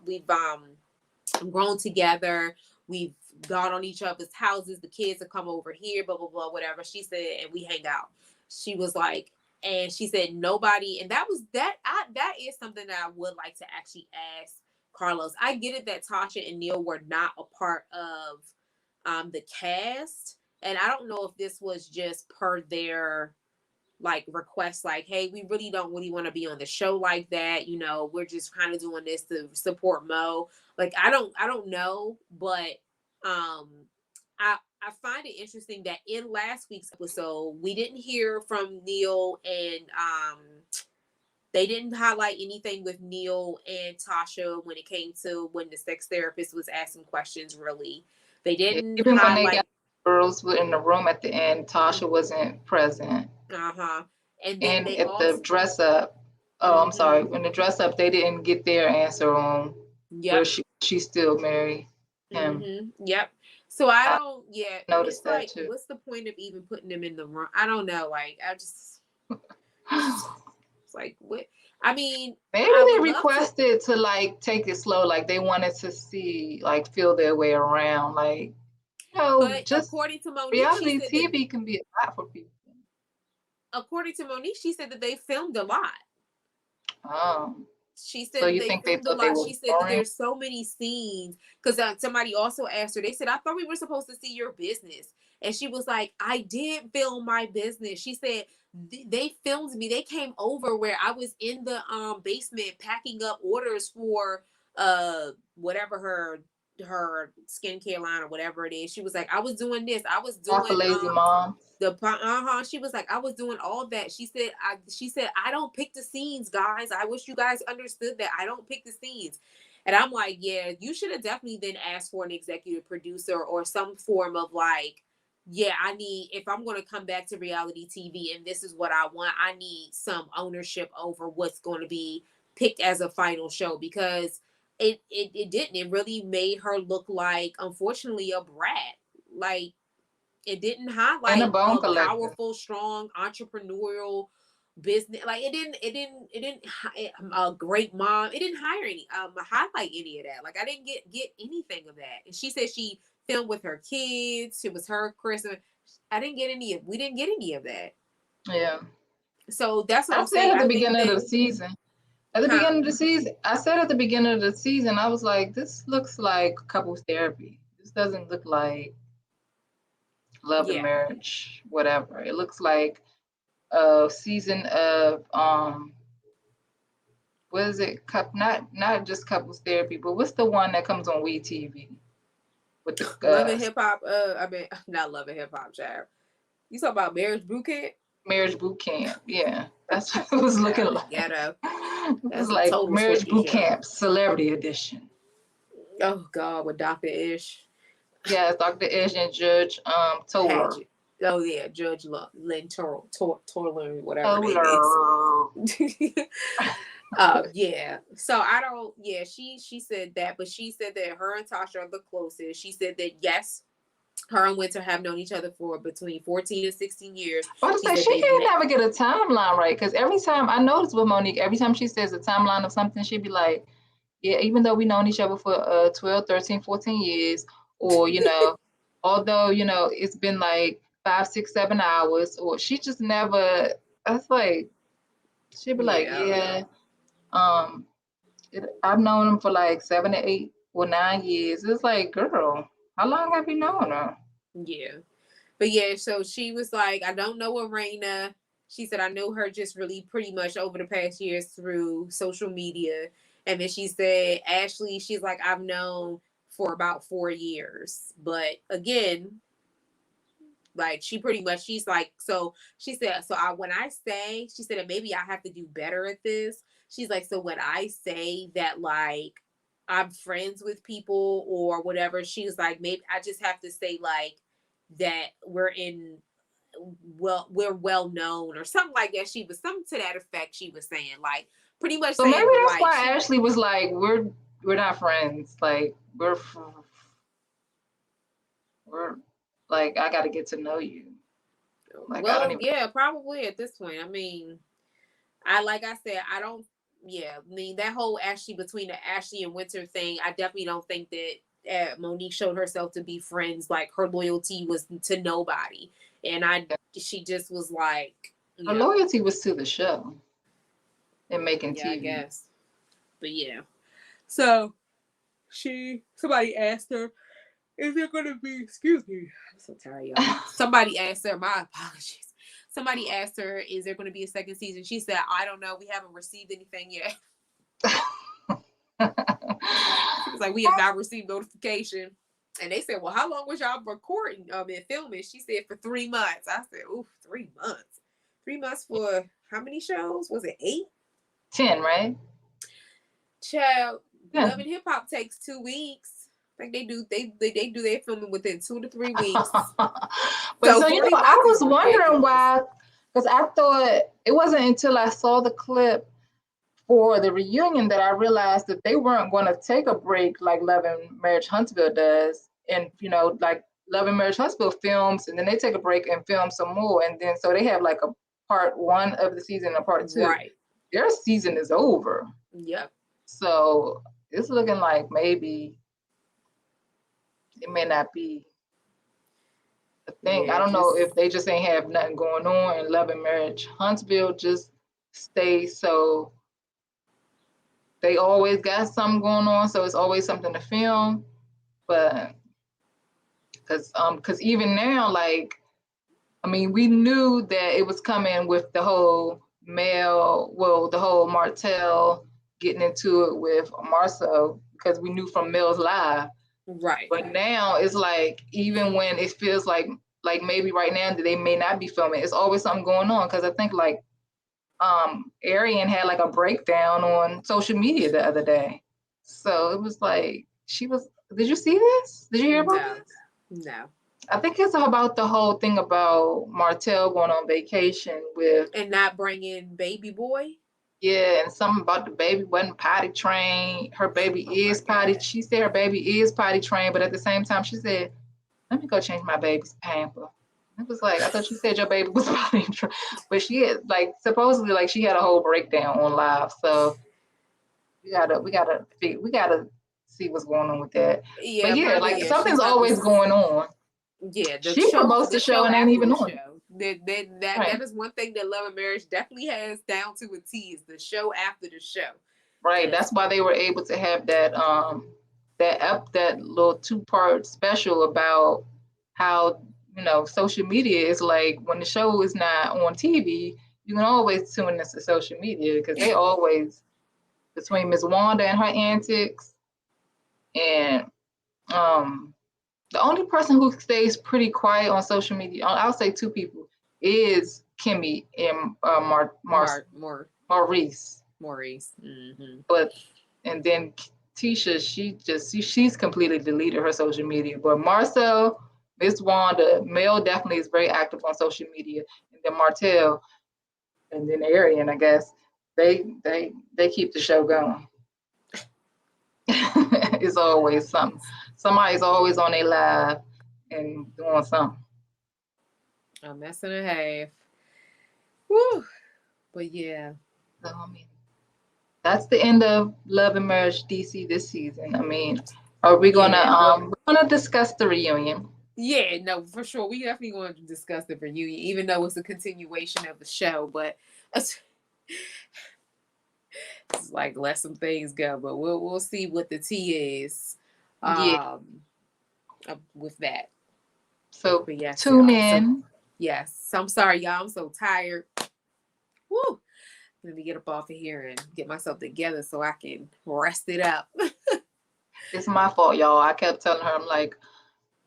together, we've gone on each other's houses. The kids have come over here, blah blah blah, whatever. She said, and we hang out. She was like, and she said nobody, and that is something that I would like to actually ask Carlos. I get it that Tasha and Neil were not a part of the cast, and I don't know if this was just per their like request, like, hey, we really don't want to be on the show like that, we're just kind of doing this to support Mo. Like, I don't know, but I find it interesting that in last week's episode we didn't hear from Neil, and they didn't highlight anything with Neil and Tasha when it came to when the sex therapist was asking questions. Really, they didn't even highlight. When they got girls were in the room at the end, Tasha wasn't present. And then the dress up. Oh, I'm sorry. When the dress up, they didn't get their answer on where she still married him. Yep. So I don't. Yeah. Noticed it's that like, too. what's the point of even putting them in the room? I don't know. Like, I just. It's like, what? I mean, maybe they requested to like take it slow. Like they wanted to see, like, feel their way around. Like, but just according to Monique, reality TV can be a lot for people. According to Monique, she said that they filmed a lot. She said so you think they filmed a lot. She said that there's so many scenes, because somebody also asked her, they said, I thought we were supposed to see your business. And she was like, I did film my business. She said, they filmed me. They came over where I was in the basement packing up orders for whatever her skincare line or whatever it is. She was like, I was doing this. I was doing lazy mom. She was like, I was doing all that. She said, I don't pick the scenes, guys. I wish you guys understood that. I don't pick the scenes. And I'm like, yeah, you should have definitely then asked for an executive producer or some form of like, yeah, if I'm going to come back to reality TV and this is what I want, I need some ownership over what's going to be picked as a final show, because it didn't. It really made her look like, unfortunately, a brat. Like, it didn't highlight a powerful, strong, entrepreneurial business. Like, it didn't a great mom. It didn't highlight any of that. Like, I didn't get anything of that. And she said she filmed with her kids. It was her Christmas. We didn't get any of that. Yeah. So that's what I'm saying. At the beginning of the season. At the beginning of the season, I said at the beginning of the season, I was like, this looks like couples therapy. This doesn't look like love and marriage, whatever. It looks like a season of what is it? Not just couples therapy, but what's the one that comes on We TV with the Love and Hip Hop? Not Love and Hip Hop, child. You talking about Marriage Boot Camp? Marriage Boot Camp, yeah, that's what it was looking like. Ghetto. It was like Marriage Boot Camp Celebrity Edition. Oh God, with Dr. Ish. Yeah, Dr. Ish and Judge Toller. Oh yeah, Judge Lynn Toller, whatever name is. Yeah. So I don't. Yeah, she said that, but she said that her and Tasha are the closest. She said that yes, her and Winter have known each other for between 14 and 16 years. She can't never get a timeline right, because every time I notice with Monique, every time she says a timeline of something, she'd be like, yeah, even though we've known each other for 12, 13, 14 years, or, although, it's been like 5, 6, 7 hours, or she just never, that's like, she'd be like, I've known him for like 7 to 8 or 9 years. It's like, girl, how long have you known her? Yeah. But yeah, so she was like, I don't know Arena. She said, I know her just really pretty much over the past years through social media. And then she said, Ashley, she's like, I've known for about 4 years. But again, like she pretty much, she's like, so she said, when I say, she said that maybe I have to do better at this. She's like, so when I say that like I'm friends with people or whatever, she's like, maybe I just have to say like that we're well known or something like that. She was something to that effect. She was saying like pretty much. So saying, maybe that's why Ashley was like, we're not friends. Like we're like, I got to get to know you. Like, probably at this point. I mean, like I said, I don't. Yeah, I mean that whole between the Ashley and Winter thing, I definitely don't think that Monique showed herself to be friends. Like her loyalty was to nobody, and she just was like her loyalty was to the show and making TV. I guess. But yeah, so somebody asked her, "Is there going to be?" Excuse me, I'm so tired, y'all. Somebody asked her. My apologies. Somebody asked her, is there going to be a second season? She said, I don't know. We haven't received anything yet. She was like, we have not received notification. And they said, well, how long was y'all recording and filming? She said, for 3 months. I said, ooh, 3 months. 3 months for how many shows? Was it 8? 10, right? Child, Love and Hip Hop takes 2 weeks. Like they do their filming within 2 to 3 weeks. But so I was wondering why, because I thought it wasn't until I saw the clip for the reunion that I realized that they weren't going to take a break like Love and Marriage Huntsville does, and like Love and Marriage Huntsville films, and then they take a break and film some more, and then so they have like a part 1 of the season and a part 2. Right. Their season is over. Yep. So it's looking like maybe it may not be a thing. Yeah, I don't know if they just ain't have nothing going on, and Love and Marriage Huntsville just stay so they always got something going on, so it's always something to film. But because even now, like, I mean, we knew that it was coming with the whole the whole Martell getting into it with Marceau, because we knew from Mills Live. Right. But now it's like, even when it feels like maybe right now that they may not be filming, it's always something going on. Because I think like Arian had like a breakdown on social media the other day. So it was like, did you see this? Did you hear about this? No. I think it's about the whole thing about Martell going on vacation and not bringing baby boy. Yeah, and something about the baby wasn't potty trained. Her baby is potty. God. She said her baby is potty trained, but at the same time, she said, "Let me go change my baby's pamper." It was like, I thought you said your baby was potty trained, but she had supposedly she had a whole breakdown on live. So we gotta see what's going on with that. Yeah, but yeah, something's always going on. Yeah, She promotes the show and ain't even on it. That is one thing that Love and Marriage definitely has down to a T, is the show after the show. Right. That's why they were able to have that that little 2-part special about how, social media is like when the show is not on TV, you can always tune into social media because they always, between Miss Wanda and her antics, and the only person who stays pretty quiet on social media, I'll say 2 people, is Kimmy and Maurice. Mm-hmm. But and then Tisha, she's completely deleted her social media. But Marcel, Miss Wanda, Mel definitely is very active on social media, and then Martell, and then Arian, I guess they keep the show going. It's always something. Somebody's always on a live and doing something. A mess and a half. Woo! But yeah. So, that's the end of Love and Marriage DC this season. Are we gonna we're gonna discuss the reunion? Yeah, no, for sure. We definitely going to discuss the reunion, even though it's a continuation of the show. But it's like let some things go. But we'll see what the tea is. With that. So yes, tune in. Yes, I'm sorry, y'all. I'm so tired. Woo! Let me get up off of here and get myself together so I can rest it up. It's my fault, y'all. I kept telling her, I'm like,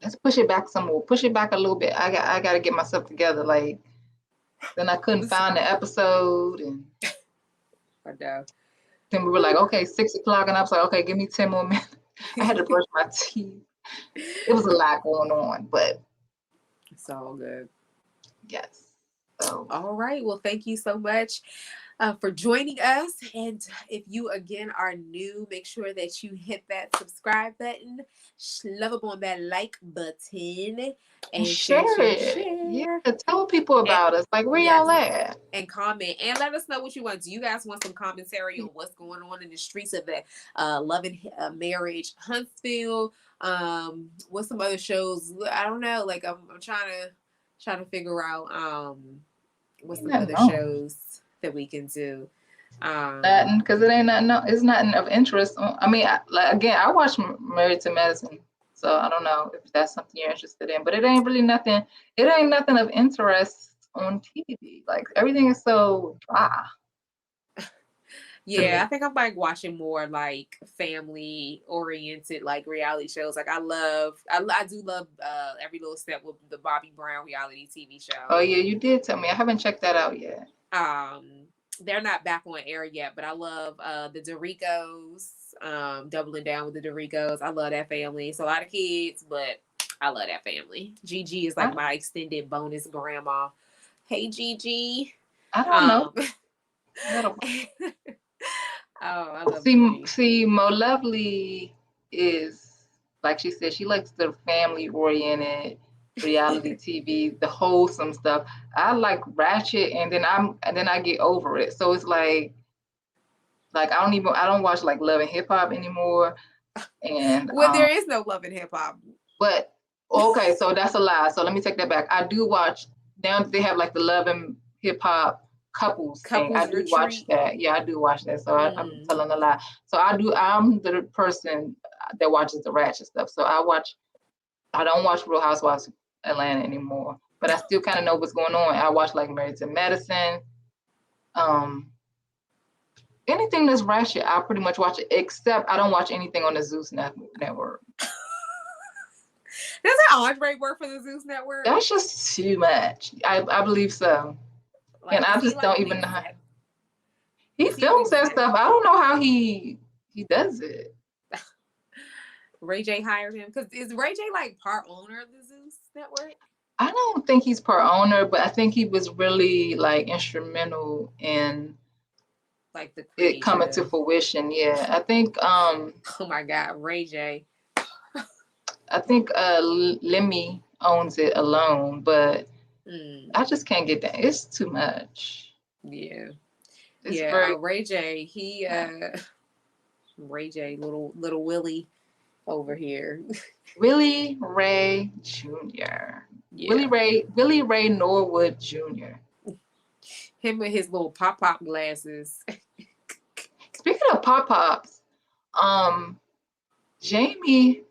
let's push it back some more. Push it back a little bit. I got to get myself together. Like, then I couldn't find the episode, and I know. Then we were like, okay, 6 o'clock, and I was like, okay, give me 10 more minutes. I had to brush my teeth. It was a lot going on, but it's all good. Yes. So. All right. Well, thank you so much for joining us. And if you again are new, make sure that you hit that subscribe button, love up on that like button, and share. Yeah, tell people about us. Like, where y'all at? And comment and let us know what you want. Do you guys want some commentary on what's going on in the streets of the Love and Marriage Huntsville? What's some other shows? I don't know. Like I'm trying to figure out what's some other shows that we can do. Nothing, because it ain't nothing. No, it's nothing of interest. I mean, I watch Married to Medicine, so I don't know if that's something you're interested in. But it ain't really nothing. It ain't nothing of interest on TV. Like everything is so dry. Yeah, I think I'm like watching more like family oriented like reality shows. Like I do love Every Little Step with the Bobby Brown reality TV show. Oh yeah, you did tell me. I haven't checked that out yet. They're not back on air yet, but I love the Doricos, doubling down with the Doricos. I love that family. It's a lot of kids, but I love that family. Gigi is like my extended bonus grandma. Hey Gigi. I don't know. I love see, Mo Lovely is, like she said, she likes the family oriented reality TV, the wholesome stuff. I like ratchet, and then I get over it. So it's like I don't watch like Love and Hip Hop anymore. And there is no Love and Hip Hop. But okay, so that's a lie. So let me take that back. I do watch. Now they have like the Love and Hip Hop couples thing. I do watch that. Yeah, I do watch that. So I'm telling a lie. So I'm the person that watches the ratchet stuff. So I don't watch Real Housewives of Atlanta anymore, but I still kind of know what's going on. I watch like Married to Medicine. Anything that's ratchet, I pretty much watch it, except I don't watch anything on the Zeus network. Does Andre work for the Zeus network? That's just too much. I believe so. Like, and I just don't even know how. He films that stuff. I don't know how he does it. Ray J hired him because is Ray J like part owner of the Zeus network? I don't think he's part owner, but I think he was really like instrumental in like it coming to fruition. Yeah, I think. Oh my God, Ray J. I think Lemmy owns it alone, but I just can't get that. It's too much. Yeah. Ray J, Ray J, little Willie, over here. Willie Ray Jr. Yeah. Willie Ray Norwood Jr. Him with his little pop glasses. Speaking of pop-pops, Jamie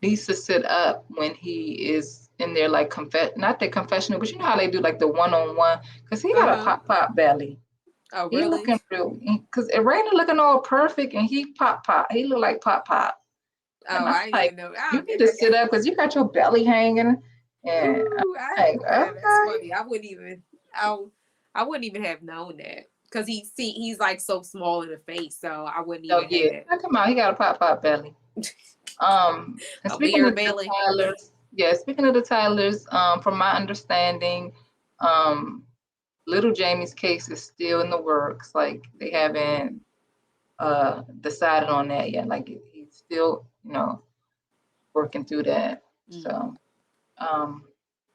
needs to sit up when he is in there, like not the confessional, but you know how they do like the one-on-one, because he got a pop belly. Oh, He really? looking real, because Raina looking all perfect, and he pop. He look like pop. Oh, I didn't even know. You need to sit up because you got your belly hanging. And Ooh, that's funny. I wouldn't even have known that because he's like so small in the face, so I wouldn't even have. Come on, he got a pop belly. And speaking of belly. the Tylers, from my understanding, little Jamie's case is still in the works. Like they haven't decided on that yet. Like he's still, working through that. So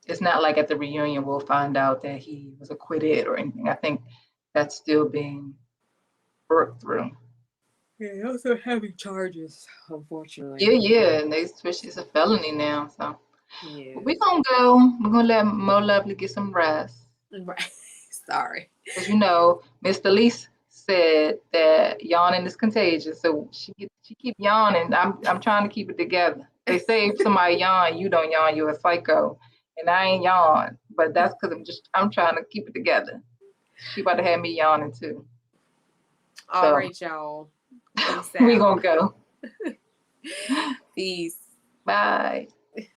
it's not like at the reunion we'll find out that he was acquitted or anything. I think that's still being worked through. Yeah, also heavy charges, unfortunately. Yeah, and they switched it's a felony now. So yeah, we're gonna go. We're gonna let Mo Lovely get some rest. Right. Sorry. Because Miss Elise said that yawning is contagious, so she keep yawning. I'm trying to keep it together. They say if somebody yawn, you don't yawn, you're a psycho. And I ain't yawn, but that's because I'm trying to keep it together. She about to have me yawning too. All right, y'all. We gonna go. Peace. Bye.